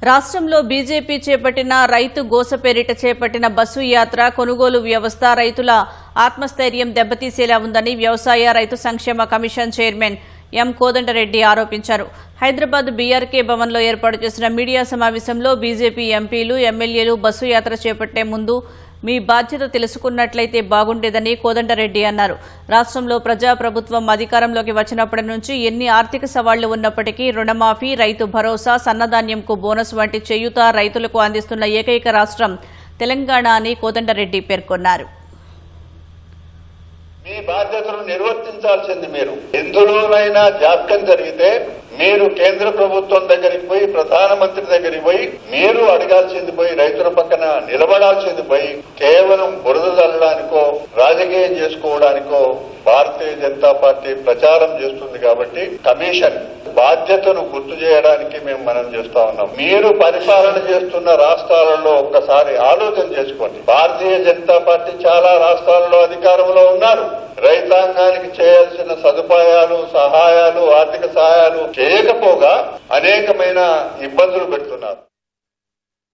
రాష్ట్రంలో బీజేపీ చేపట్టిన రైతు గోస పేరిట చేపట్టిన బస్సు యాత్ర కొనుగోలు వ్యవస్థ రైతుల ఆత్మస్థైర్యం దెబ్బతీసేలా ఉందని వ్యవసాయ రైతు సంక్షేమ కమిషన్ చైర్మన్ ఎం కోదండరెడ్డి ఆరోపించారు. హైదరాబాద్ బీఆర్కే భవన్లో ఏర్పాటు చేసిన మీడియా సమావేశంలో బీజేపీ ఎంపీలు ఎమ్మెల్యేలు బస్సు యాత్ర చేపట్టే ముందు మీ బాధ్యత తెలుసుకున్నట్లయితే బాగుండేదని కోదండరెడ్డి అన్నారు. రాష్ట్రంలో ప్రజాప్రభుత్వం అధికారంలోకి వచ్చినప్పటి నుంచి ఎన్ని ఆర్థిక సవాళ్లు ఉన్నప్పటికీ రుణమాఫీ, రైతు భరోసా, సన్నధాన్యంకు బోనస్ వంటి చేయూత రైతులకు అందిస్తున్న ఏకైక రాష్ట్రం తెలంగాణ అని కోదండరెడ్డి పేర్కొన్నారు. మీ బాధ్యతను నిర్వర్తించాల్సింది మీరు. ఎందులోనైనా జాప్యం జరిగితే మీరు కేంద్ర ప్రభుత్వం దగ్గరికి పోయి, ప్రధానమంత్రి దగ్గరికి పోయి మీరు అడగాల్సింది పోయి, రైతుల పక్కన నిలబడాల్సింది పోయి కేవలం బురద చల్లడానికో రాజకీయం చేసుకోవడానికో భారతీయ జనతా పార్టీ ప్రచారం చేస్తుంది. కాబట్టి కమిషన్ బాధ్యతను గుర్తు చేయడానికి మేము మనం చేస్తా ఉన్నాం. మీరు పరిపాలన చేస్తున్న రాష్ట్రాలలో ఒక్కసారి ఆలోచన చేసుకోండి. భారతీయ జనతా పార్టీ చాలా రాష్ట్రాలలో అధికారంలో ఉన్నారు. రైతాంగానికి చేయాల్సిన సదుపాయాలు, సహాయాలు, ఆర్థిక సహాయాలు చేయకపోగా అనేకమైన ఇబ్బందులు పెడుతున్నారు.